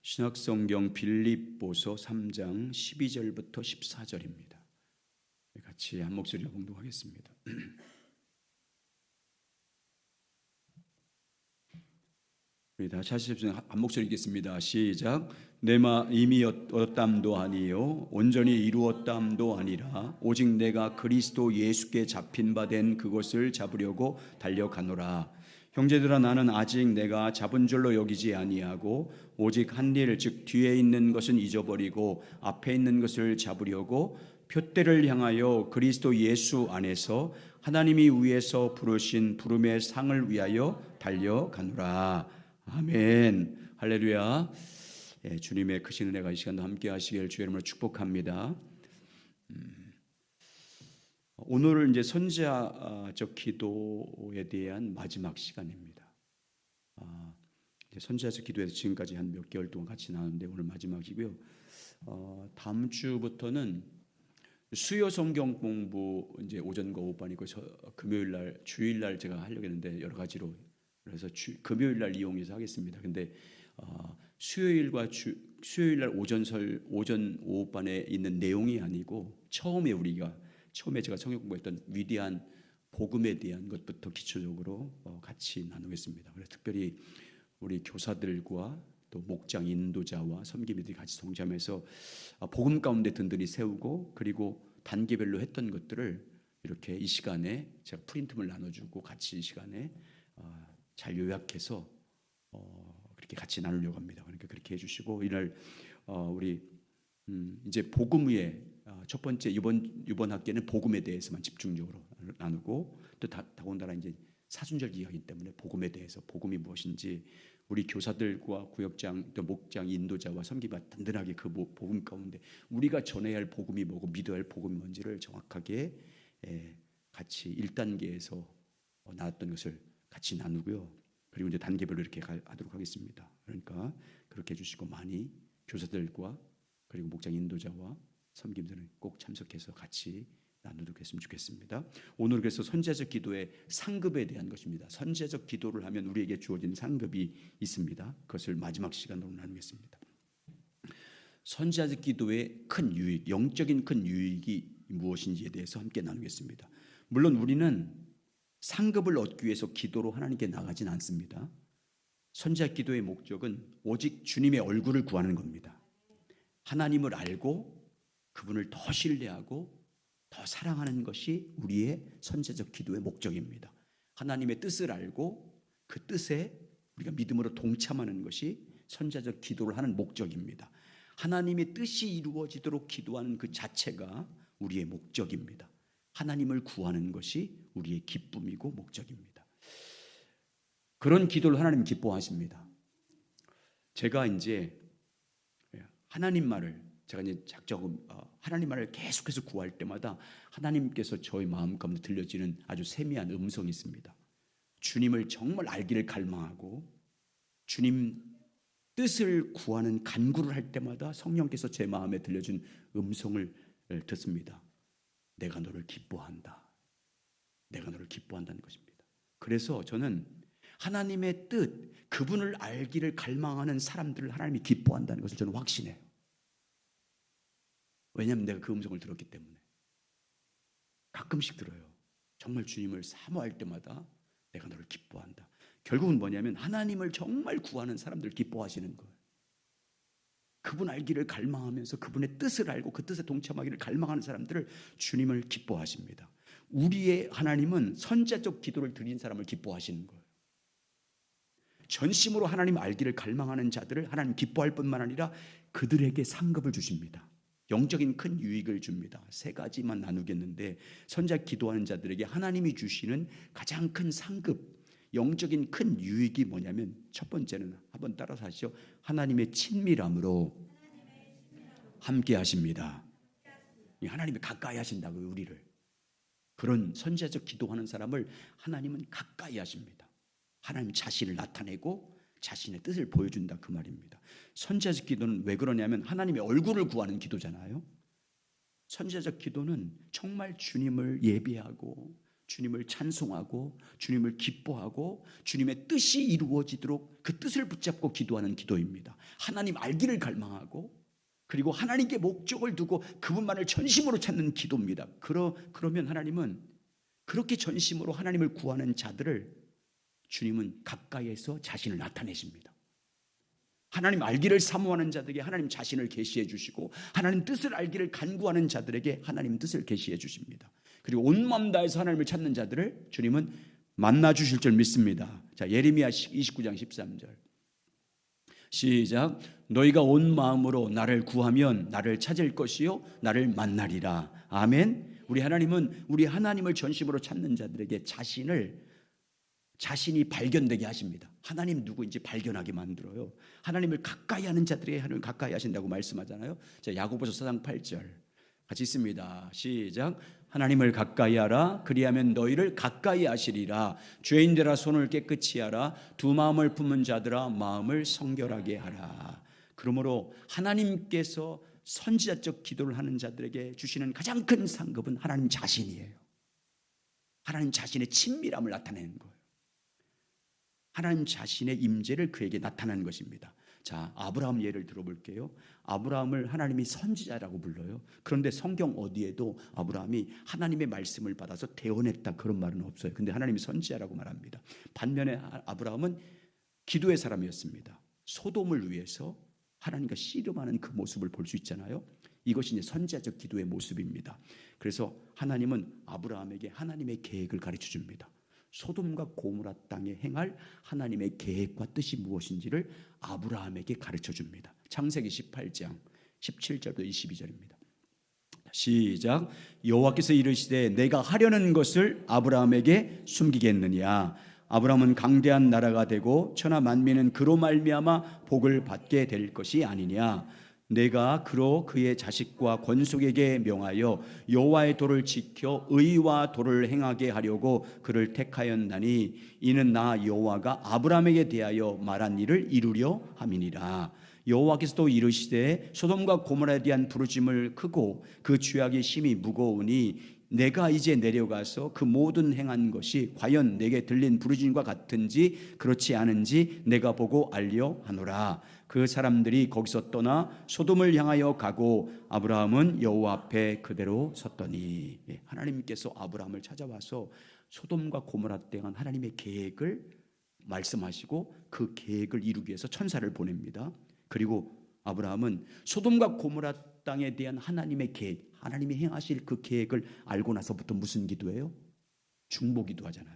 신약성경 빌립보서 3장 12절부터 14절입니다. 같이 한 목소리로 봉독하겠습니다. 우리 다 차시십시오. 한 목소리 읽겠습니다. 시작. 내가 이미 얻었담도 아니요 온전히 이루었담도 아니라 오직 내가 그리스도 예수께 잡힌 바 된 그것을 잡으려고 달려가노라. 형제들아, 나는 아직 내가 잡은 줄로 여기지 아니하고 오직 한 일, 즉 뒤에 있는 것은 잊어버리고 앞에 있는 것을 잡으려고 표대를 향하여 그리스도 예수 안에서 하나님이 위에서 부르신 부름의 상을 위하여 달려가노라. 아멘. 할렐루야. 주님의 크신 은혜가 이 시간도 함께 하시길 주의 이름으로 축복합니다. 오늘은 이제 선지자적 기도에 대한 마지막 시간입니다. 선지자적 기도에서 지금까지 한 몇 개월 동안 같이 나왔는데 오늘 마지막이고요. 다음 주부터는 수요 성경 공부 이제 오전과 오후반이고 금요일 날 주일 날 제가 하려고 했는데 여러 가지로 그래서 금요일 날 이용해서 하겠습니다. 근데 수요일 날 오전 오후반에 있는 내용이 아니고 처음에 제가 성경 공부했던 위대한 복음에 대한 것부터 기초적으로 같이 나누겠습니다. 그래서 특별히 우리 교사들과 또 목장 인도자와 섬기미들이 같이 동참해서 복음 가운데 든든히 세우고 그리고 단계별로 했던 것들을 이렇게 이 시간에 제가 프린트물 나눠주고 같이 이 시간에 잘 요약해서 그렇게 같이 나누려고 합니다. 그러니까 그렇게 해주시고 이날 우리 이제 복음 위에 첫 번째 이번 학기에는 복음에 대해서만 집중적으로 나누고 또 더군다나 이제 사순절 기간이기 때문에 복음에 대해서 복음이 무엇인지 우리 교사들과 구역장 또 목장 인도자와 섬기가 든든하게 그 복음 가운데 우리가 전해야 할 복음이 뭐고 믿어야 할 복음이 뭔지를 정확하게 같이 1단계에서 나왔던 것을 같이 나누고요. 그리고 이제 단계별로 이렇게 하도록 하겠습니다. 그러니까 그렇게 해주시고 많이 교사들과 그리고 목장 인도자와 섬김들은 꼭 참석해서 같이 나누도록 했으면 좋겠습니다. 오늘 그래서 선지자적 기도의 상급에 대한 것입니다. 선지자적 기도를 하면 우리에게 주어진 상급이 있습니다. 그것을 마지막 시간으로 나누겠습니다. 선지자적 기도의 큰 유익, 영적인 큰 유익이 무엇인지에 대해서 함께 나누겠습니다. 물론 우리는 상급을 얻기 위해서 기도로 하나님께 나가진 않습니다. 선지자 기도의 목적은 오직 주님의 얼굴을 구하는 겁니다. 하나님을 알고 그분을 더 신뢰하고 더 사랑하는 것이 우리의 선지자적 기도의 목적입니다. 하나님의 뜻을 알고 그 뜻에 우리가 믿음으로 동참하는 것이 선지자적 기도를 하는 목적입니다. 하나님의 뜻이 이루어지도록 기도하는 그 자체가 우리의 목적입니다. 하나님을 구하는 것이 우리의 기쁨이고 목적입니다. 그런 기도를 하나님 기뻐하십니다. 제가 이제 하나님 말을 하나님 말을 계속해서 구할 때마다 하나님께서 저의 마음 가운데 들려지는 아주 세미한 음성이 있습니다. 주님을 정말 알기를 갈망하고 주님 뜻을 구하는 간구를 할 때마다 성령께서 제 마음에 들려준 음성을 듣습니다. 내가 너를 기뻐한다. 내가 너를 기뻐한다는 것입니다. 그래서 저는 하나님의 뜻, 그분을 알기를 갈망하는 사람들을 하나님이 기뻐한다는 것을 저는 확신해요. 왜냐하면 내가 그 음성을 들었기 때문에. 가끔씩 들어요. 정말 주님을 사모할 때마다 내가 너를 기뻐한다. 결국은 뭐냐면 하나님을 정말 구하는 사람들을 기뻐하시는 거예요. 그분 알기를 갈망하면서 그분의 뜻을 알고 그 뜻에 동참하기를 갈망하는 사람들을 주님을 기뻐하십니다. 우리의 하나님은 선지자적 기도를 드린 사람을 기뻐하시는 거예요. 전심으로 하나님 알기를 갈망하는 자들을 하나님 기뻐할 뿐만 아니라 그들에게 상급을 주십니다. 영적인 큰 유익을 줍니다. 3가지만 나누겠는데 선지자 기도하는 자들에게 하나님이 주시는 가장 큰 상급, 영적인 큰 유익이 뭐냐면 첫 번째는 한번 따라서 하시죠. 하나님의 친밀함으로 함께 하십니다. 하나님이 가까이 하신다고요, 우리를. 그런 선지자적 기도하는 사람을 하나님은 가까이 하십니다. 하나님 자신을 나타내고 자신의 뜻을 보여준다 그 말입니다. 선지자적 기도는 왜 그러냐면 하나님의 얼굴을 구하는 기도잖아요. 선지자적 기도는 정말 주님을 예배하고 주님을 찬송하고 주님을 기뻐하고 주님의 뜻이 이루어지도록 그 뜻을 붙잡고 기도하는 기도입니다. 하나님 알기를 갈망하고 그리고 하나님께 목적을 두고 그분만을 전심으로 찾는 기도입니다. 그러면 하나님은 그렇게 전심으로 하나님을 구하는 자들을 주님은 가까이에서 자신을 나타내십니다. 하나님 알기를 사모하는 자들에게 하나님 자신을 계시해 주시고 하나님 뜻을 알기를 간구하는 자들에게 하나님 뜻을 계시해 주십니다. 그리고 온 마음 다해서 하나님을 찾는 자들을 주님은 만나 주실 줄 믿습니다. 자, 예레미야 29장 13절 시작. 너희가 온 마음으로 나를 구하면 나를 찾을 것이요 나를 만나리라. 아멘. 우리 하나님은 우리 하나님을 전심으로 찾는 자들에게 자신이 발견되게 하십니다. 하나님 누구인지 발견하게 만들어요. 하나님을 가까이 하는 자들에게 하나님을 가까이 하신다고 말씀하잖아요. 자, 야고보서 4장 8절 같이 있습니다. 시작. 하나님을 가까이 하라. 그리하면 너희를 가까이 하시리라. 죄인들아 손을 깨끗이 하라. 두 마음을 품은 자들아 마음을 성결하게 하라. 그러므로 하나님께서 선지자적 기도를 하는 자들에게 주시는 가장 큰 상급은 하나님 자신이에요. 하나님 자신의 친밀함을 나타내는 거예요. 하나님 자신의 임재를 그에게 나타나는 것입니다. 자, 아브라함 예를 들어볼게요. 아브라함을 하나님이 선지자라고 불러요. 그런데 성경 어디에도 아브라함이 하나님의 말씀을 받아서 대언했다 그런 말은 없어요. 근데 하나님이 선지자라고 말합니다. 반면에 아브라함은 기도의 사람이었습니다. 소돔을 위해서 하나님과 씨름하는 그 모습을 볼 수 있잖아요. 이것이 이제 선지자적 기도의 모습입니다. 그래서 하나님은 아브라함에게 하나님의 계획을 가르쳐 줍니다. 소돔과 고모라 땅에 행할 하나님의 계획과 뜻이 무엇인지를 아브라함에게 가르쳐 줍니다. 창세기 18장 17절부터 22절입니다. 시작. 여호와께서 이르시되 내가 하려는 것을 아브라함에게 숨기겠느냐. 아브라함은 강대한 나라가 되고 천하 만민은 그로 말미암아 복을 받게 될 것이 아니냐. 내가 그로 그의 자식과 권속에게 명하여 여호와의 도를 지켜 의와 도를 행하게 하려고 그를 택하였나니 이는 나 여호와가 아브라함에게 대하여 말한 일을 이루려 함이니라. 여호와께서도 이르시되 소돔과 고모라에 대한 부르짐을 크고 그 죄악이 심히 무거우니 내가 이제 내려가서 그 모든 행한 것이 과연 내게 들린 부르짖음과 같은지 그렇지 않은지 내가 보고 알려 하노라. 그 사람들이 거기서 떠나 소돔을 향하여 가고 아브라함은 여호와 앞에 그대로 섰더니. 하나님께서 아브라함을 찾아와서 소돔과 고모라 땅한 하나님의 계획을 말씀하시고 그 계획을 이루기 위해서 천사를 보냅니다. 그리고 아브라함은 소돔과 고모라 땅에 대한 하나님의 계획, 하나님이 행하실 그 계획을 알고 나서부터 무슨 기도예요? 중보기도 하잖아요.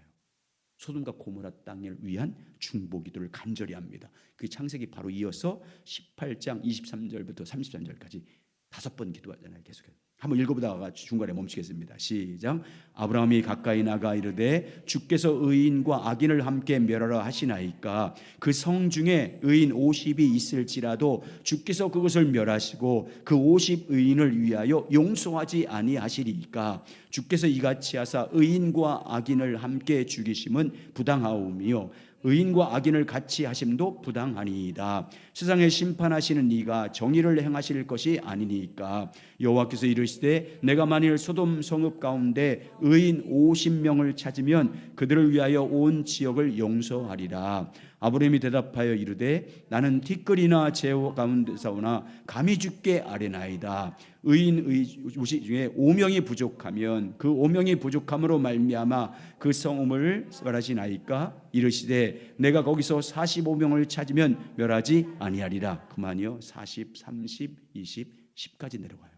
소돔과 고모라 땅을 위한 중보기도를 간절히 합니다. 그 창세기 바로 이어서 18장 23절부터 33절까지 5번 기도하잖아요. 계속해서 한번 읽어보다가 중간에 멈추겠습니다. 시작. 아브라함이 가까이 나가 이르되 주께서 의인과 악인을 함께 멸하라 하시나이까. 그 성 중에 의인 50이 있을지라도 주께서 그것을 멸하시고 그 50 의인을 위하여 용서하지 아니하시리이까. 주께서 이같이 하사 의인과 악인을 함께 죽이심은 부당하오며 의인과 악인을 같이 하심도 부당하니이다. 세상에 심판하시는 이가 정의를 행하실 것이 아니니까. 여호와께서 이르시되 내가 만일 소돔 성읍 가운데 의인 50명을 찾으면 그들을 위하여 온 지역을 용서하리라. 아브라함이 대답하여 이르되 나는 티끌이나 재호 가운데서나 감히 주께 아뢰나이다. 의인 중에 5명이 부족하면 그 5명이 부족함으로 말미암아 그 성읍을 멸하시나이까. 이르시되 내가 거기서 45명을 찾으면 멸하지 아니하리라. 그만이요. 40, 30, 20, 10까지 내려가요.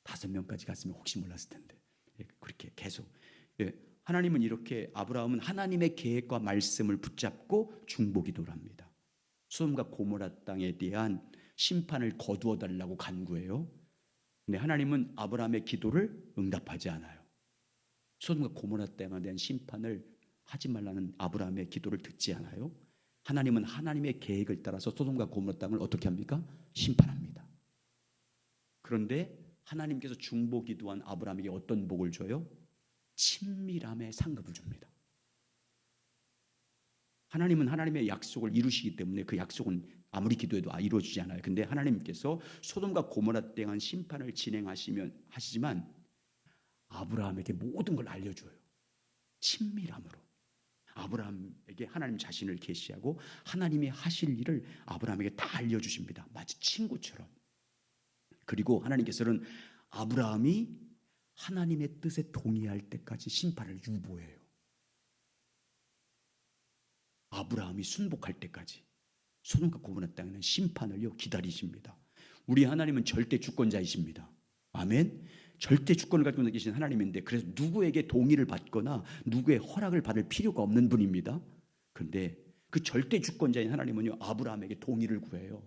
5명까지 갔으면 혹시 몰랐을 텐데. 그렇게 계속. 하나님은 이렇게 아브라함은 하나님의 계획과 말씀을 붙잡고 중보기도를 합니다. 소돔과 고모라 땅에 대한 심판을 거두어 달라고 간구해요. 근데 하나님은 아브라함의 기도를 응답하지 않아요. 소돔과 고모라 땅에 대한 심판을 하지 말라는 아브라함의 기도를 듣지 않아요. 하나님은 하나님의 계획을 따라서 소돔과 고모라 땅을 어떻게 합니까? 심판합니다. 그런데 하나님께서 중보기도한 아브라함에게 어떤 복을 줘요? 친밀함의 상급을 줍니다. 하나님은 하나님의 약속을 이루시기 때문에 그 약속은 아무리 기도해도 이루어지지 않아요. 근데 하나님께서 소돔과 고모라 땅한 심판을 진행하시지만 아브라함에게 모든 걸 알려줘요. 친밀함으로. 아브라함에게 하나님 자신을 계시하고 하나님이 하실 일을 아브라함에게 다 알려주십니다. 마치 친구처럼. 그리고 하나님께서는 아브라함이 하나님의 뜻에 동의할 때까지 심판을 유보해요. 아브라함이 순복할 때까지 소돔과 고모라 땅에는 심판을요 기다리십니다. 우리 하나님은 절대 주권자이십니다. 아멘. 절대 주권을 가지고 계신 하나님인데, 그래서 누구에게 동의를 받거나 누구의 허락을 받을 필요가 없는 분입니다. 그런데 그 절대 주권자인 하나님은요 아브라함에게 동의를 구해요.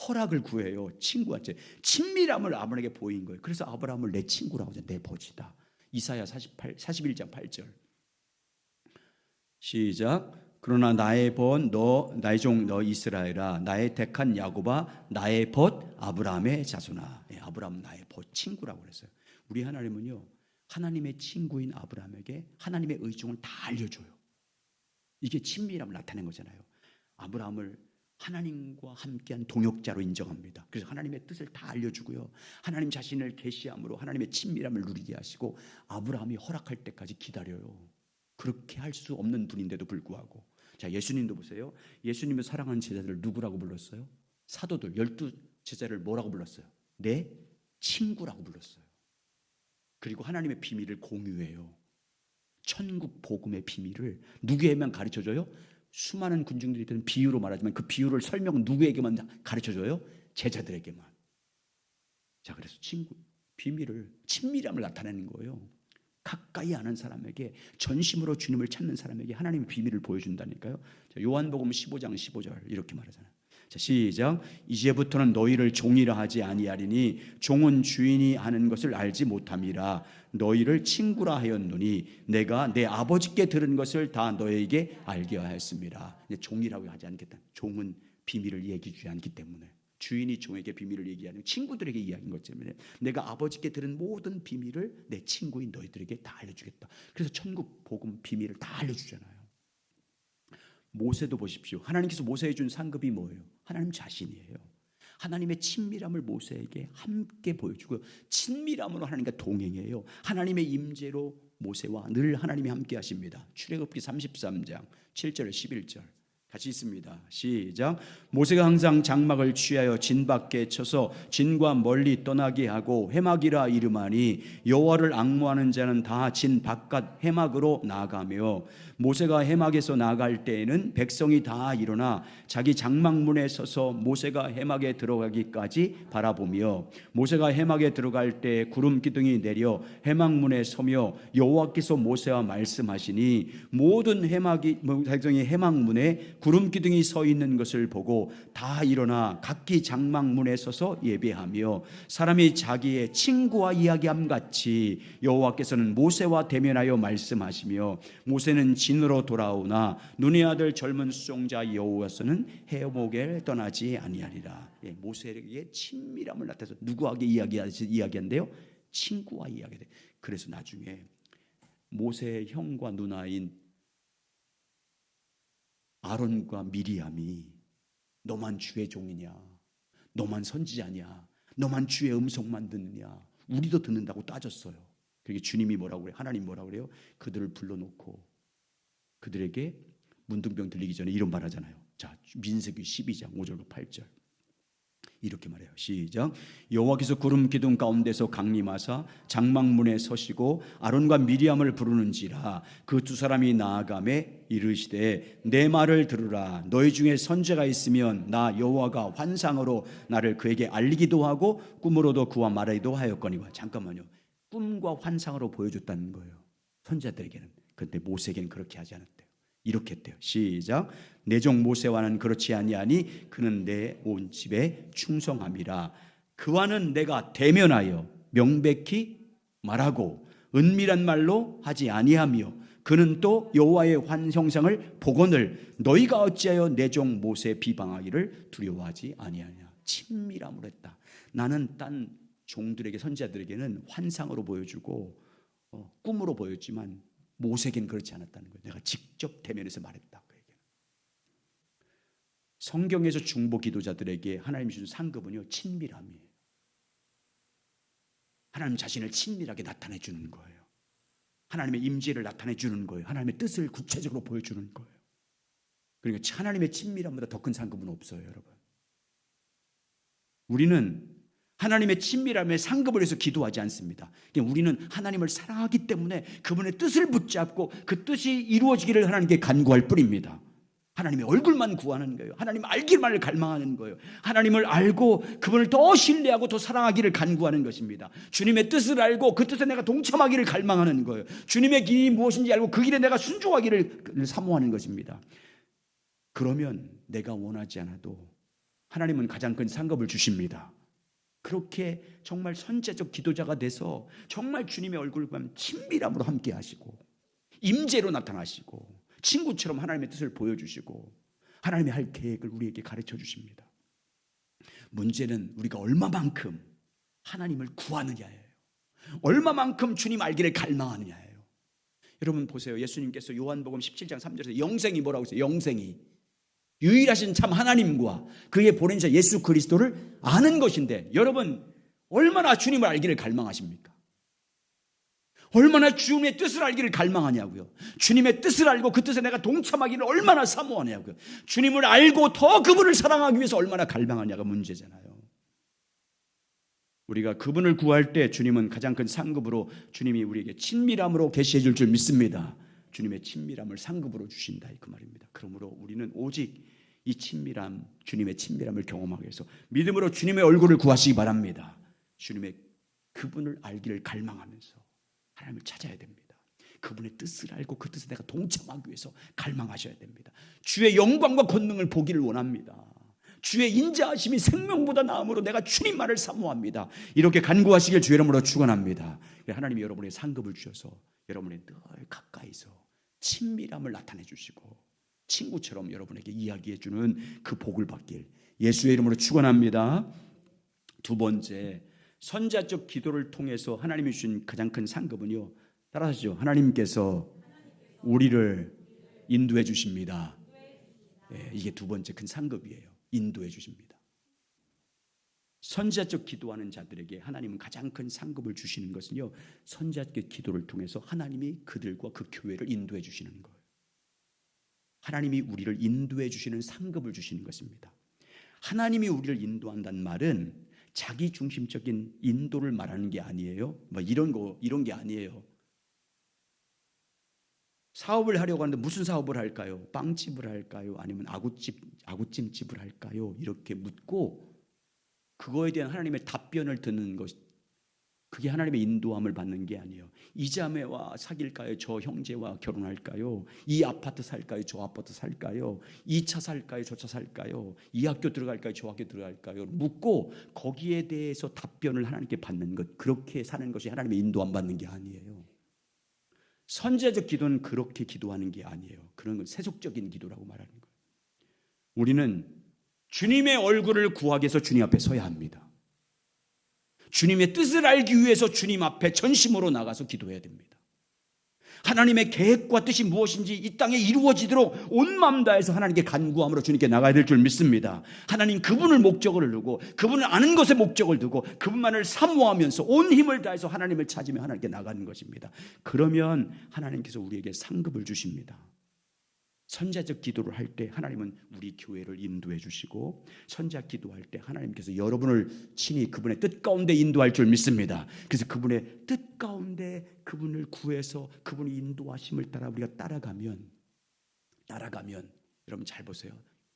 허락을 구해요. 친구한테 친밀함을 아브라함에게 보인 거예요. 그래서 아브라함을 내 친구라고 하죠. 내 버지다. 이사야 41장 8절 시작. 그러나 나의 벗 나의 종 너 이스라엘아, 나의 택한 야곱아, 나의 벗 아브라함의 자손아. 아브라함 나의 벗 친구라고 그랬어요. 우리 하나님은요 하나님의 친구인 아브라함에게 하나님의 의중을 다 알려줘요. 이게 친밀함을 나타낸 거잖아요. 아브라함을 하나님과 함께한 동역자로 인정합니다. 그래서 하나님의 뜻을 다 알려주고요, 하나님 자신을 계시함으로 하나님의 친밀함을 누리게 하시고 아브라함이 허락할 때까지 기다려요. 그렇게 할 수 없는 분인데도 불구하고. 자, 예수님도 보세요. 예수님을 사랑하는 제자들을 누구라고 불렀어요? 사도들 12제자를 뭐라고 불렀어요? 내 친구라고 불렀어요. 그리고 하나님의 비밀을 공유해요. 천국 복음의 비밀을 누구에게만 가르쳐줘요? 수많은 군중들이 있던 비유로 말하지만 그 비유를 설명은 누구에게만 가르쳐줘요? 제자들에게만. 자, 그래서 비밀을, 친밀함을 나타내는 거예요. 가까이 아는 사람에게, 전심으로 주님을 찾는 사람에게 하나님의 비밀을 보여준다니까요. 자, 요한복음 15장 15절 이렇게 말하잖아요. 자, 시작. 이제부터는 너희를 종이라 하지 아니하리니 종은 주인이 하는 것을 알지 못함이라. 너희를 친구라 하였노니 내가 내 아버지께 들은 것을 다 너희에게 알게 하였습니다. 종이라고 하지 않겠다. 종은 비밀을 얘기하지 않기 때문에, 주인이 종에게 비밀을 얘기하는, 친구들에게 이야기한 것 때문에 내가 아버지께 들은 모든 비밀을 내 친구인 너희들에게 다 알려주겠다. 그래서 천국 복음 비밀을 다 알려주잖아요. 모세도 보십시오. 하나님께서 모세에 준 상급이 뭐예요? 하나님 자신이에요. 하나님의 친밀함을 모세에게 함께 보여주고 친밀함으로 하나님과 동행해요. 하나님의 임재로 모세와 늘 하나님이 함께 하십니다. 출애굽기 33장 7절 11절 같이 있습니다. 시작. 모세가 항상 장막을 취하여 진 밖에 쳐서 진과 멀리 떠나게 하고 해막이라 이름하니 여호와를 앙모하는 자는 다 진 바깥 해막으로 나아가며, 모세가 해막에서 나아갈 때에는 백성이 다 일어나 자기 장막문에 서서 모세가 해막에 들어가기까지 바라보며, 모세가 해막에 들어갈 때 구름 기둥이 내려 해막문에 서며 여호와께서 모세와 말씀하시니 모든 백성이 해막문에 구름 기둥이 서 있는 것을 보고 다 일어나 각기 장막문에 서서 예배하며, 사람이 자기의 친구와 이야기함 같이 여호와께서는 모세와 대면하여 말씀하시며, 모세는 진으로 돌아오나 눈의 아들 젊은 수종자 여호와서는 해목에 떠나지 아니하리라. 모세에게 친밀함을 나타내서 누구에게 이야기한대요? 친구와 이야기해. 그래서 나중에 모세의 형과 누나인 아론과 미리암이 너만 주의 종이냐, 너만 선지자냐, 너만 주의 음성만 듣느냐, 우리도 듣는다고 따졌어요. 그게 주님이 뭐라고 그래요? 하나님 뭐라고 그래요? 그들을 불러놓고 그들에게 문둥병 들리기 전에 이런 말 하잖아요. 자, 민수기 12장 5절과 8절 이렇게 말해요. 시작. 여호와께서 구름 기둥 가운데서 강림하사 장막문에 서시고 아론과 미리암을 부르는지라. 그 두 사람이 나아가매 이르시되 내 말을 들으라. 너희 중에 선지자가 있으면 나 여호와가 환상으로 나를 그에게 알리기도 하고 꿈으로도 그와 말하기도 하였거니와. 잠깐만요. 꿈과 환상으로 보여줬다는 거예요, 선지자들에게는. 그런데 모세에게는 그렇게 하지 않았대요. 이렇게 했대요. 시작. 내 종 모세와는 그렇지 아니하니 그는 내 온 집에 충성함이라. 그와는 내가 대면하여 명백히 말하고 은밀한 말로 하지 아니하며, 그는 또 여호와의 형상을 보거늘 너희가 어찌하여 내 종 모세 비방하기를 두려워하지 아니하냐. 친밀함으로 했다. 나는 딴 종들에게, 선지자들에게는 환상으로 보여주고 꿈으로 보였지만 모세에게는 그렇지 않았다는 거예요. 내가 직접 대면해서 말했다. 그에게는. 성경에서 중보 기도자들에게 하나님이 주신 상급은요, 친밀함이에요. 하나님 자신을 친밀하게 나타내 주는 거예요. 하나님의 임재를 나타내 주는 거예요. 하나님의 뜻을 구체적으로 보여주는 거예요. 그러니까 하나님의 친밀함보다 더 큰 상급은 없어요, 여러분. 우리는 하나님의 친밀함에 상급을 해서 기도하지 않습니다. 그냥 우리는 하나님을 사랑하기 때문에 그분의 뜻을 붙잡고 그 뜻이 이루어지기를 하나님께 간구할 뿐입니다. 하나님의 얼굴만 구하는 거예요. 하나님 알기만을 갈망하는 거예요. 하나님을 알고 그분을 더 신뢰하고 더 사랑하기를 간구하는 것입니다. 주님의 뜻을 알고 그 뜻에 내가 동참하기를 갈망하는 거예요. 주님의 길이 무엇인지 알고 그 길에 내가 순종하기를 사모하는 것입니다. 그러면 내가 원하지 않아도 하나님은 가장 큰 상급을 주십니다. 그렇게 정말 선제적 기도자가 돼서 정말 주님의 얼굴과 친밀함으로 함께 하시고 임재로 나타나시고 친구처럼 하나님의 뜻을 보여주시고 하나님이 할 계획을 우리에게 가르쳐 주십니다. 문제는 우리가 얼마만큼 하나님을 구하느냐예요. 얼마만큼 주님 알기를 갈망하느냐예요. 여러분 보세요. 예수님께서 요한복음 17장 3절에서 영생이 뭐라고 했어요? 영생이 유일하신 참 하나님과 그의 보낸 자 예수 그리스도를 아는 것인데, 여러분 얼마나 주님을 알기를 갈망하십니까? 얼마나 주님의 뜻을 알기를 갈망하냐고요. 주님의 뜻을 알고 그 뜻에 내가 동참하기를 얼마나 사모하냐고요. 주님을 알고 더 그분을 사랑하기 위해서 얼마나 갈망하냐가 문제잖아요. 우리가 그분을 구할 때 주님은 가장 큰 상급으로 주님이 우리에게 친밀함으로 계시해 줄 믿습니다. 주님의 친밀함을 상급으로 주신다, 그 말입니다. 그러므로 우리는 오직 이 친밀함, 주님의 친밀함을 경험하기 위해서 믿음으로 주님의 얼굴을 구하시기 바랍니다. 주님의 그분을 알기를 갈망하면서 하나님을 찾아야 됩니다. 그분의 뜻을 알고 그 뜻에 내가 동참하기 위해서 갈망하셔야 됩니다. 주의 영광과 권능을 보기를 원합니다. 주의 인자하심이 생명보다 나음으로 내가 주님만을 사모합니다. 이렇게 간구하시길 주 이름으로 축원합니다. 하나님이 여러분의 상급을 주셔서 여러분의 늘 가까이서 친밀함을 나타내 주시고 친구처럼 여러분에게 이야기해 주는 그 복을 받길 예수의 이름으로 축원합니다. 두 번째, 선자적 기도를 통해서 하나님이 주신 가장 큰 상급은요, 따라하시죠. 하나님께서 우리를 인도해 주십니다. 네, 이게 두 번째 큰 상급이에요. 인도해 주십니다. 선자적 기도하는 자들에게 하나님은 가장 큰 상급을 주시는 것은요, 선자적 기도를 통해서 하나님이 그들과 그 교회를 인도해 주시는 거예요. 하나님이 우리를 인도해 주시는 상급을 주시는 것입니다. 하나님이 우리를 인도한다는 말은 자기 중심적인 인도를 말하는 게 아니에요. 뭐 이런 게 아니에요. 사업을 하려고 하는데 무슨 사업을 할까요? 빵집을 할까요? 아니면 아구찜집을 할까요? 이렇게 묻고 그거에 대한 하나님의 답변을 듣는 것, 그게 하나님의 인도함을 받는 게 아니에요. 이 자매와 사귈까요? 저 형제와 결혼할까요? 이 아파트 살까요? 저 아파트 살까요? 이 차 살까요? 저 차 살까요? 이 학교 들어갈까요? 저 학교 들어갈까요? 묻고 거기에 대해서 답변을 하나님께 받는 것, 그렇게 사는 것이 하나님의 인도함 받는 게 아니에요. 선제적 기도는 그렇게 기도하는 게 아니에요. 그런 건 세속적인 기도라고 말하는 거예요. 우리는 주님의 얼굴을 구하기 위해서 주님 앞에 서야 합니다. 주님의 뜻을 알기 위해서 주님 앞에 전심으로 나가서 기도해야 됩니다. 하나님의 계획과 뜻이 무엇인지 이 땅에 이루어지도록 온 마음 다해서 하나님께 간구함으로 주님께 나가야 될 줄 믿습니다. 하나님 그분을 목적을 두고 그분을 아는 것에 목적을 두고 그분만을 사모하면서 온 힘을 다해서 하나님을 찾으며 하나님께 나가는 것입니다. 그러면 하나님께서 우리에게 상급을 주십니다. 선자적 기도를 할 때 하나님은 우리 교회를 인도해 주시고, 선자 기도할 때 하나님께서 여러분을 친히 그분의 뜻 가운데 인도할 줄 믿습니다. 그래서 그분의 뜻 가운데 그분을 구해서 그분의 인도하심을 따라 우리가 따라가면 여러분 잘 보세요.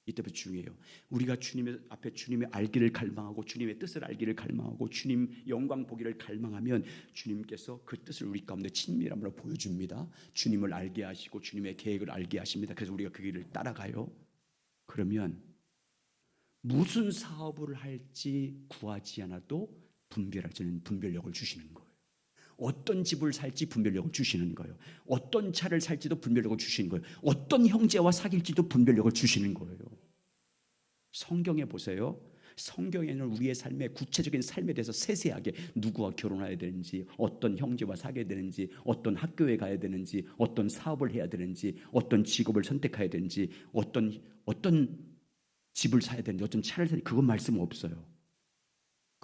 이때부터 중요해요. 우리가 주님의 앞에 주님의 알기를 갈망하고 주님의 뜻을 알기를 갈망하고 주님 영광 보기를 갈망하면 주님께서 그 뜻을 우리 가운데 친밀함으로 보여줍니다. 주님을 알게 하시고 주님의 계획을 알게 하십니다. 그래서 우리가 그 길을 따라가요. 그러면 무슨 사업을 할지 구하지 않아도 분별하시는 분별력을 주시는 거예요. 어떤 집을 살지 분별력을 주시는 거예요. 어떤 차를 살지도 분별력을 주시는 거예요. 어떤 형제와 사귈지도 분별력을 주시는 거예요. 성경에 보세요. 성경에는 우리의 삶의 구체적인 삶에 대해서 세세하게 누구와 결혼해야 되는지, 어떤 형제와 사귀어야 되는지, 어떤 학교에 가야 되는지, 어떤 사업을 해야 되는지, 어떤 직업을 선택해야 되는지, 어떤 집을 사야 되는지, 어떤 차를 사야 되는지, 그건 말씀 없어요.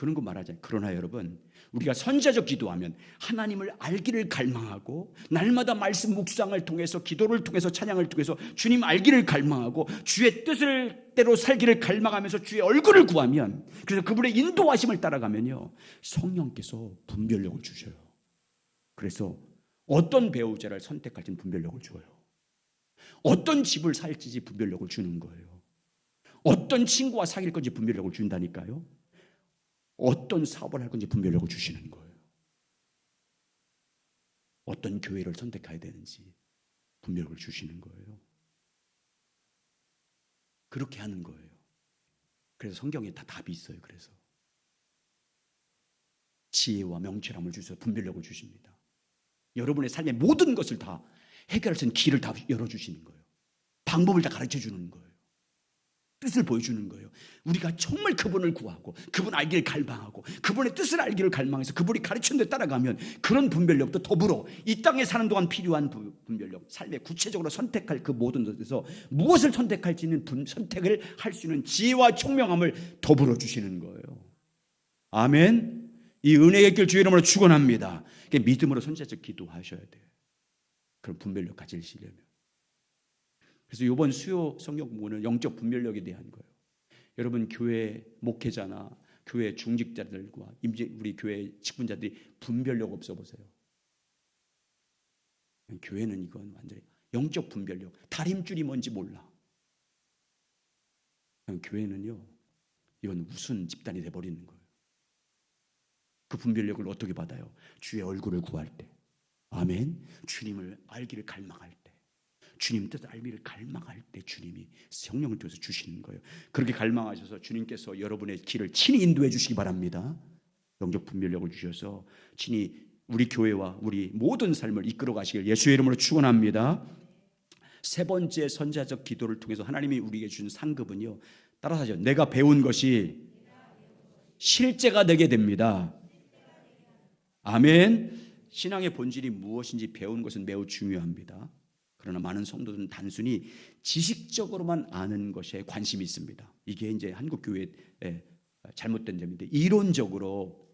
그런 거 말하잖아요. 그러나 여러분, 우리가 선지자적 기도하면 하나님을 알기를 갈망하고 날마다 말씀 묵상을 통해서 기도를 통해서 찬양을 통해서 주님 알기를 갈망하고 주의 뜻을 대로 살기를 갈망하면서 주의 얼굴을 구하면, 그래서 그분의 인도하심을 따라가면요, 성령께서 분별력을 주셔요. 그래서 어떤 배우자를 선택할지는 분별력을 줘요. 어떤 집을 살지 분별력을 주는 거예요. 어떤 친구와 사귈 건지 분별력을 준다니까요. 어떤 사업을 할 건지 분별력을 주시는 거예요. 어떤 교회를 선택해야 되는지 분별력을 주시는 거예요. 그렇게 하는 거예요. 그래서 성경에 다 답이 있어요. 그래서 지혜와 명철함을 주셔서 분별력을 주십니다. 여러분의 삶의 모든 것을 다 해결할 수 있는 길을 다 열어주시는 거예요. 방법을 다 가르쳐주는 거예요. 뜻을 보여주는 거예요. 우리가 정말 그분을 구하고 그분 알기를 갈망하고 그분의 뜻을 알기를 갈망해서 그분이 가르친 데 따라가면 그런 분별력도 더불어 이 땅에 사는 동안 필요한 분별력, 삶에 구체적으로 선택할 그 모든 것에서 무엇을 선택할지는 선택을 할 수 있는 지혜와 총명함을 더불어 주시는 거예요. 아멘. 이 은혜의 길 주의 이름으로 축원합니다. 믿음으로 선지자적 기도하셔야 돼요. 그런 분별력 가지시려면. 그래서 이번 수요 성경 공부는 영적 분별력에 대한 거예요. 여러분 교회 목회자나 교회 중직자들과 우리 교회 직분자들이 분별력 없어 보세요. 교회는 이건 완전히 영적 분별력, 다림줄이 뭔지 몰라. 교회는요, 이건 우스운 집단이 돼버리는 거예요. 그 분별력을 어떻게 받아요? 주의 얼굴을 구할 때, 아멘. 주님을 알기를 갈망할 때, 주님 뜻을 알기를 갈망할 때 주님이 성령을 통해서 주시는 거예요. 그렇게 갈망하셔서 주님께서 여러분의 길을 친히 인도해 주시기 바랍니다. 영적 분별력을 주셔서 친히 우리 교회와 우리 모든 삶을 이끌어 가시길 예수의 이름으로 축원합니다. 세 번째 선지자적 기도를 통해서 하나님이 우리에게 준 상급은요, 따라서 하죠. 내가 배운 것이 실제가 되게 됩니다. 아멘. 신앙의 본질이 무엇인지 배우는 것은 매우 중요합니다. 그러나 많은 성도들은 단순히 지식적으로만 아는 것에 관심이 있습니다. 이게 이제 한국 교회의 잘못된 점인데, 이론적으로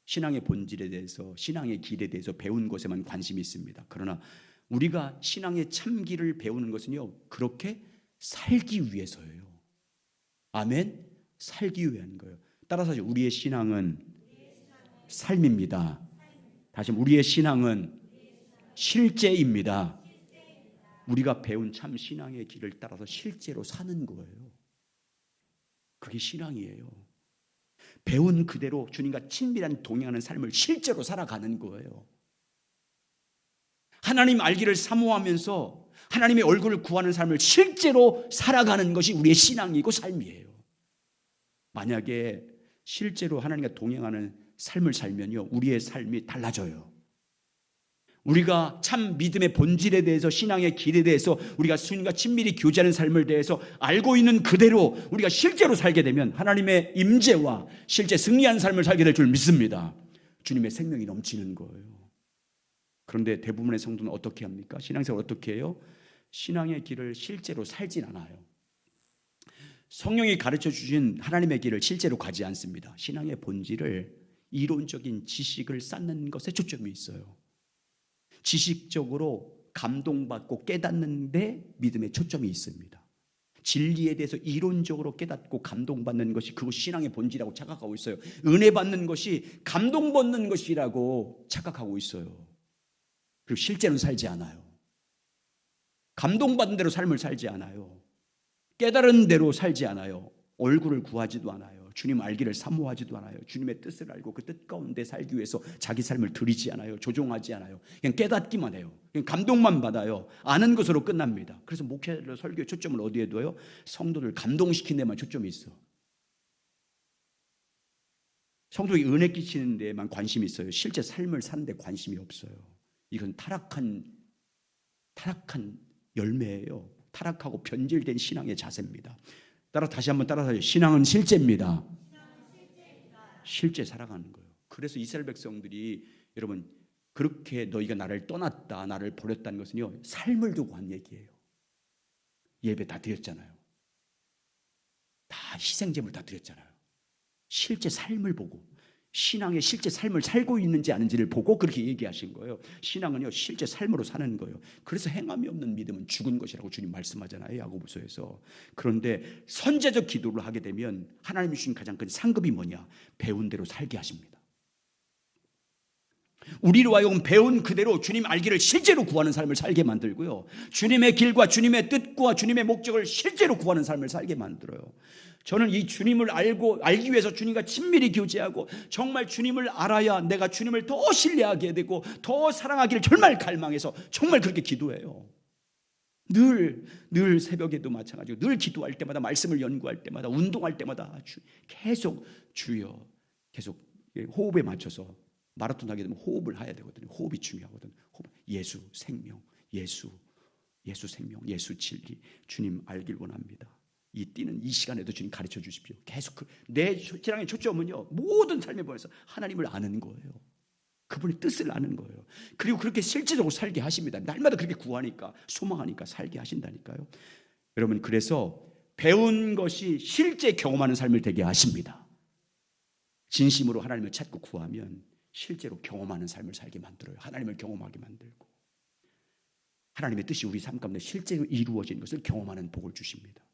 신앙의 본질에 대해서, 신앙의 길에 대해서 배운 것에만 관심이 있습니다. 그러나 우리가 신앙의 참길을 배우는 것은요, 그렇게 살기 위해서예요. 아멘. 살기 위한 거예요. 따라서 우리의 신앙은 삶입니다. 다시 우리의 신앙은 실제입니다. 우리가 배운 참 신앙의 길을 따라서 실제로 사는 거예요. 그게 신앙이에요. 배운 그대로 주님과 친밀한 동행하는 삶을 실제로 살아가는 거예요. 하나님 알기를 사모하면서 하나님의 얼굴을 구하는 삶을 실제로 살아가는 것이 우리의 신앙이고 삶이에요. 만약에 실제로 하나님과 동행하는 삶을 살면요, 우리의 삶이 달라져요. 우리가 참 믿음의 본질에 대해서, 신앙의 길에 대해서, 우리가 주님과 친밀히 교제하는 삶을 대해서 알고 있는 그대로 우리가 실제로 살게 되면 하나님의 임재와 실제 승리한 삶을 살게 될 줄 믿습니다. 주님의 생명이 넘치는 거예요. 그런데 대부분의 성도는 어떻게 합니까? 신앙생활 어떻게 해요? 신앙의 길을 실제로 살진 않아요. 성령이 가르쳐 주신 하나님의 길을 실제로 가지 않습니다. 신앙의 본질을 이론적인 지식을 쌓는 것에 초점이 있어요. 지식적으로 감동받고 깨닫는데 믿음의 초점이 있습니다. 진리에 대해서 이론적으로 깨닫고 감동받는 것이 그것이 신앙의 본질이라고 착각하고 있어요. 은혜 받는 것이 감동받는 것이라고 착각하고 있어요. 그리고 실제로는 살지 않아요. 감동받는 대로 삶을 살지 않아요. 깨달은 대로 살지 않아요. 얼굴을 구하지도 않아요. 주님 알기를 사모하지도 않아요. 주님의 뜻을 알고 그 뜻 가운데 살기 위해서 자기 삶을 드리지 않아요. 조종하지 않아요. 그냥 깨닫기만 해요. 그냥 감동만 받아요. 아는 것으로 끝납니다. 그래서 목회자 설교의 초점을 어디에 둬요? 성도들 감동시키는 데만 초점이 있어. 성도에게 은혜 끼치는 데만 관심이 있어요. 실제 삶을 사는 데 관심이 없어요. 이건 타락한 열매예요. 타락하고 변질된 신앙의 자세입니다. 다시 한번 따라서 신앙은 실제입니다. 실제 살아가는 거예요. 그래서 이스라엘 백성들이 여러분 그렇게 너희가 나를 떠났다, 나를 버렸다는 것은요, 삶을 두고 한 얘기예요. 예배 다 드렸잖아요. 다 희생제물 다 드렸잖아요. 실제 삶을 보고 신앙의 실제 삶을 살고 있는지 아닌지를 보고 그렇게 얘기하신 거예요. 신앙은요 실제 삶으로 사는 거예요. 그래서 행함이 없는 믿음은 죽은 것이라고 주님 말씀하잖아요, 야고보서에서. 그런데 선제적 기도를 하게 되면 하나님이 주신 가장 큰 상급이 뭐냐? 배운 대로 살게 하십니다. 우리로 하여금 배운 그대로 주님 알기를 실제로 구하는 삶을 살게 만들고요, 주님의 길과 주님의 뜻과 주님의 목적을 실제로 구하는 삶을 살게 만들어요. 저는 이 주님을 알기 위해서 주님과 친밀히 교제하고 정말 주님을 알아야 내가 주님을 더 신뢰하게 되고 더 사랑하기를 정말 갈망해서 정말 그렇게 기도해요. 늘 새벽에도 마찬가지고 늘 기도할 때마다, 말씀을 연구할 때마다, 운동할 때마다 계속 주여, 계속 호흡에 맞춰서 마라톤 하게 되면 호흡을 해야 되거든요. 호흡이 중요하거든요. 예수 생명, 예수 생명, 예수 진리, 주님 알길 원합니다. 이 뛰는 이 시간에도 주님 가르쳐 주십시오. 계속 내 신앙의 초점은요, 모든 삶에 보여서 하나님을 아는 거예요. 그분의 뜻을 아는 거예요. 그리고 그렇게 실제적으로 살게 하십니다. 날마다 그렇게 구하니까, 소망하니까 살게 하신다니까요. 여러분, 그래서 배운 것이 실제 경험하는 삶을 되게 하십니다. 진심으로 하나님을 찾고 구하면 실제로 경험하는 삶을 살게 만들어요. 하나님을 경험하게 만들고 하나님의 뜻이 우리 삶 가운데 실제로 이루어지는 것을 경험하는 복을 주십니다.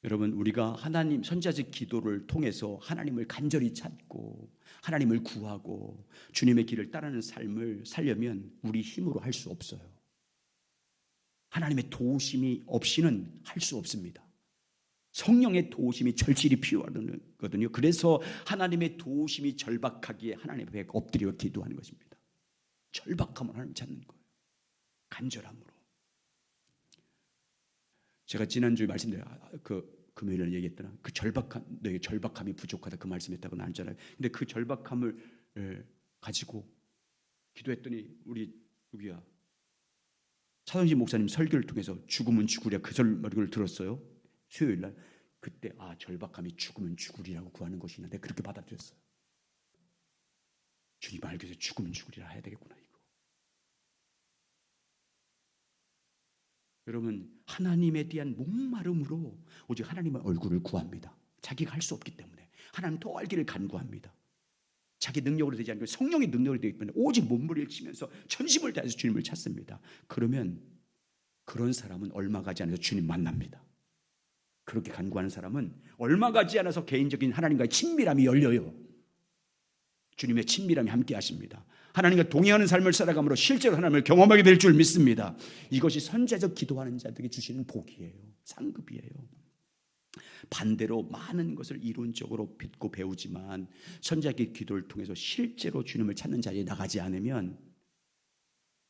여러분, 우리가 하나님 선지자적 기도를 통해서 하나님을 간절히 찾고 하나님을 구하고 주님의 길을 따르는 삶을 살려면 우리 힘으로 할 수 없어요. 하나님의 도우심이 없이는 할 수 없습니다. 성령의 도우심이 절실히 필요하거든요. 그래서 하나님의 도우심이 절박하기에 하나님 앞에 엎드려 기도하는 것입니다. 절박함을 하나님 찾는 거예요. 간절함으로. 제가 지난주에 말씀드린 금요일에 얘기했더라. 그 절박함, 너의 절박함이 부족하다, 그 말씀했다고 나왔잖아요. 근데 그 절박함을 가지고 기도했더니 우리 누구야? 차선진 목사님 설교를 통해서 죽으면 죽으랴 그 설교를 들었어요. 수요일 날. 그때 절박함이 죽으면 죽으리라고 구하는 것이나 내가 그렇게 받아들였어요. 주님 알기 위해서 죽으면 죽으리라 해야 되겠구나 이거. 여러분, 하나님에 대한 목마름으로 오직 하나님의 얼굴을 구합니다. 자기가 할 수 없기 때문에 하나님 더 알기를 간구합니다. 자기 능력으로 되지 않고 성령의 능력으로 되기 때문에 오직 몸부림을 치면서 전심을 다해서 주님을 찾습니다. 그러면 그런 사람은 얼마 가지 않아서 주님 만납니다. 그렇게 간구하는 사람은 얼마 가지 않아서 개인적인 하나님과의 친밀함이 열려요. 주님의 친밀함이 함께 하십니다. 하나님과 동행하는 삶을 살아감으로 실제로 하나님을 경험하게 될 줄 믿습니다. 이것이 선제적 기도하는 자들에게 주시는 복이에요. 상급이에요. 반대로 많은 것을 이론적으로 듣고 배우지만 선제적 기도를 통해서 실제로 주님을 찾는 자리에 나가지 않으면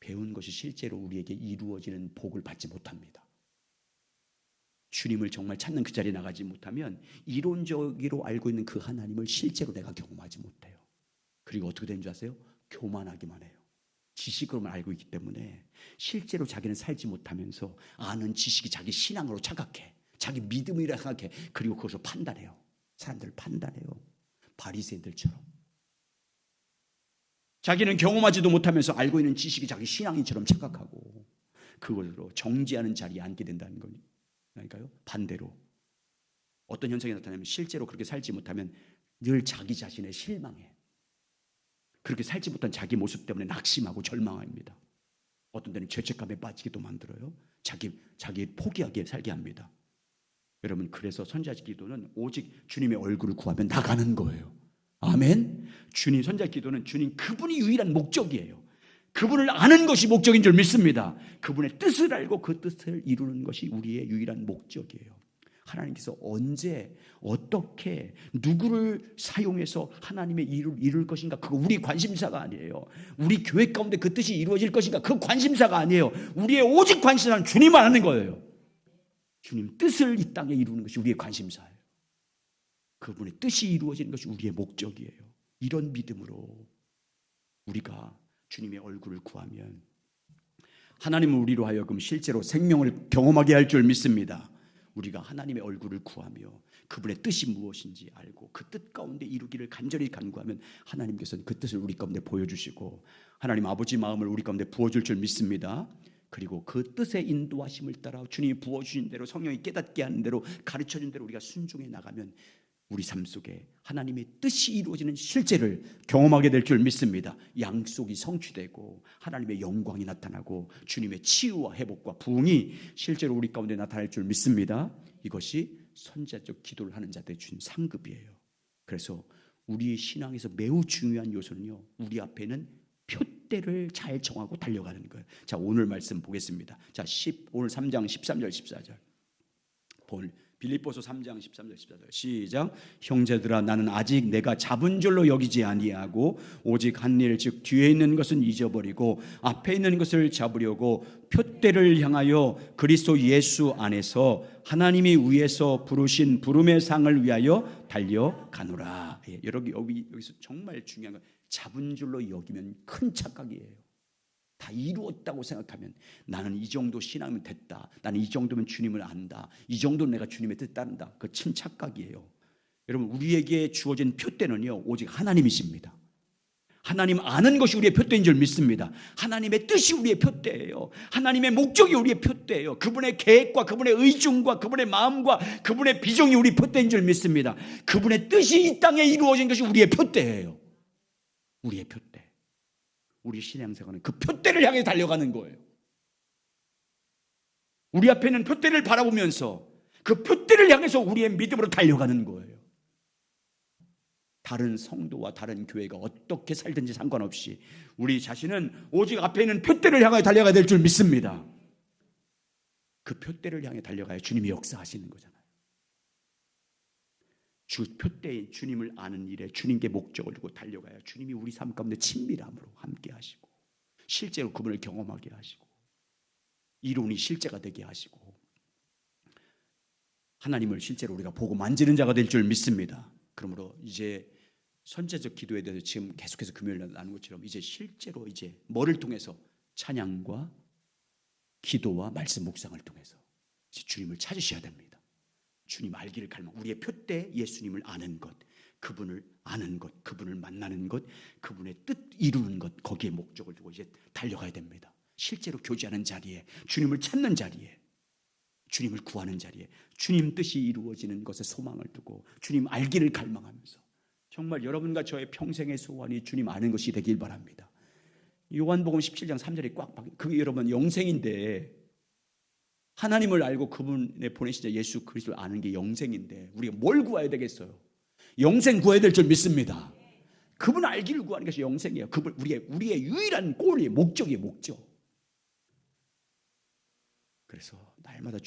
배운 것이 실제로 우리에게 이루어지는 복을 받지 못합니다. 주님을 정말 찾는 그 자리에 나가지 못하면 이론적으로 알고 있는 그 하나님을 실제로 내가 경험하지 못해요. 그리고 어떻게 되는 줄 아세요? 교만하기만 해요. 지식으로만 알고 있기 때문에 실제로 자기는 살지 못하면서 아는 지식이 자기 신앙으로 착각해. 자기 믿음이라 생각해. 그리고 그것을 판단해요. 사람들을 판단해요. 바리새인들처럼. 자기는 경험하지도 못하면서 알고 있는 지식이 자기 신앙인처럼 착각하고 그것으로 정지하는 자리에 앉게 된다는 거니까요. 반대로 어떤 현상이 나타나면 실제로 그렇게 살지 못하면 늘 자기 자신에 실망해. 그렇게 살지 못한 자기 모습 때문에 낙심하고 절망합니다. 어떤 때는 죄책감에 빠지기도 만들어요. 자기 포기하게 살게 합니다. 여러분, 그래서 선지자 기도는 오직 주님의 얼굴을 구하면 나가는 거예요. 아멘. 주님 선지자 기도는 주님 그분이 유일한 목적이에요. 그분을 아는 것이 목적인 줄 믿습니다. 그분의 뜻을 알고 그 뜻을 이루는 것이 우리의 유일한 목적이에요. 하나님께서 언제 어떻게 누구를 사용해서 하나님의 일을 이룰 것인가, 그거 우리 관심사가 아니에요. 우리 교회 가운데 그 뜻이 이루어질 것인가, 그 관심사가 아니에요. 우리의 오직 관심사는 주님만 하는 거예요. 주님 뜻을 이 땅에 이루는 것이 우리의 관심사예요. 그분의 뜻이 이루어지는 것이 우리의 목적이에요. 이런 믿음으로 우리가 주님의 얼굴을 구하면 하나님은 우리로 하여금 실제로 생명을 경험하게 할 줄 믿습니다. 우리가 하나님의 얼굴을 구하며 그분의 뜻이 무엇인지 알고 그 뜻 가운데 이루기를 간절히 간구하면 하나님께서는 그 뜻을 우리 가운데 보여주시고 하나님 아버지 마음을 우리 가운데 부어줄 줄 믿습니다. 그리고 그 뜻의 인도하심을 따라 주님이 부어주신 대로 성령이 깨닫게 하는 대로 가르쳐준 대로 우리가 순종해 나가면 우리 삶 속에 하나님의 뜻이 이루어지는 실제를 경험하게 될 줄 믿습니다. 양속이 성취되고 하나님의 영광이 나타나고 주님의 치유와 회복과 부흥이 실제로 우리 가운데 나타날 줄 믿습니다. 이것이 선자적 기도를 하는 자들의 준 상급이에요. 그래서 우리의 신앙에서 매우 중요한 요소는요, 우리 앞에는 표대를 잘 정하고 달려가는 거예요. 자, 오늘 말씀 보겠습니다. 자, 오늘 3장 13절 14절. 빌립보서 3장 13절 14절 시작. 형제들아, 나는 아직 내가 잡은 줄로 여기지 아니하고 오직 한 일, 즉 뒤에 있는 것은 잊어버리고 앞에 있는 것을 잡으려고 표대를 향하여 그리스도 예수 안에서 하나님이 위에서 부르신 부름의 상을 위하여 달려가노라. 여기서 정말 중요한 건 잡은 줄로 여기면 큰 착각이에요. 다 이루었다고 생각하면 나는 이 정도 신앙이면 됐다, 나는 이 정도면 주님을 안다, 이 정도는 내가 주님의 뜻 따른다. 그 큰 착각이에요. 여러분, 우리에게 주어진 표대는요 오직 하나님이십니다. 하나님 아는 것이 우리의 표대인 줄 믿습니다. 하나님의 뜻이 우리의 표대예요. 하나님의 목적이 우리의 표대예요. 그분의 계획과 그분의 의중과 그분의 마음과 그분의 비전이 우리 표대인 줄 믿습니다. 그분의 뜻이 이 땅에 이루어진 것이 우리의 표대예요. 우리의 표대. 우리 신앙생활은 그 표대를 향해 달려가는 거예요. 우리 앞에 있는 표대를 바라보면서 그 표대를 향해서 우리의 믿음으로 달려가는 거예요. 다른 성도와 다른 교회가 어떻게 살든지 상관없이 우리 자신은 오직 앞에 있는 표대를 향해 달려가야 될 줄 믿습니다. 그 표대를 향해 달려가야 주님이 역사하시는 거잖아요. 주 표대인 주님을 아는 일에 주님께 목적을 두고 달려가야 주님이 우리 삶 가운데 친밀함으로 함께 하시고 실제로 그분을 경험하게 하시고 이론이 실제가 되게 하시고 하나님을 실제로 우리가 보고 만지는 자가 될 줄 믿습니다. 그러므로 이제 선제적 기도에 대해서 지금 계속해서 금요일날 나눈 것처럼 이제 실제로 이제 뭐를 통해서 찬양과 기도와 말씀 묵상을 통해서 이제 주님을 찾으셔야 됩니다. 주님 알기를 갈망. 우리의 표대 예수님을 아는 것, 그분을 아는 것, 그분을 만나는 것, 그분의 뜻 이루는 것, 거기에 목적을 두고 이제 달려가야 됩니다. 실제로 교제하는 자리에, 주님을 찾는 자리에, 주님을 구하는 자리에 주님 뜻이 이루어지는 것에 소망을 두고 주님 알기를 갈망하면서 정말 여러분과 저의 평생의 소원이 주님 아는 것이 되길 바랍니다. 요한복음 17장 3절에 꽉 박힌 그게 여러분 영생인데, 하나님을 알고 그분의 보내신 자 예수 그리스도를 아는 게 영생인데 우리가 뭘 구해야 되겠어요? 영생 구해야 될 줄 믿습니다. 그분 알기를 구하는 것이 영생이에요. 그분 우리의 유일한 골이 목적이에요. 목적. 그래서 날마다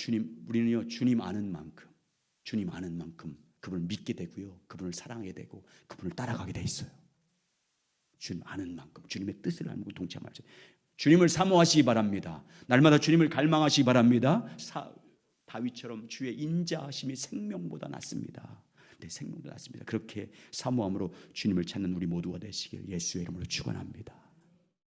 우리는요 주님 아는 만큼 그분을 믿게 되고요, 그분을 사랑하게 되고 그분을 따라가게 돼 있어요. 주님 아는 만큼 주님의 뜻을 알고 동참하죠. 주님을 사모하시기 바랍니다. 날마다 주님을 갈망하시기 바랍니다. 다윗처럼 주의 인자하심이 생명보다 낫습니다. 내 생명보다 낫습니다. 그렇게 사모함으로 주님을 찾는 우리 모두가 되시길 예수의 이름으로 축원합니다.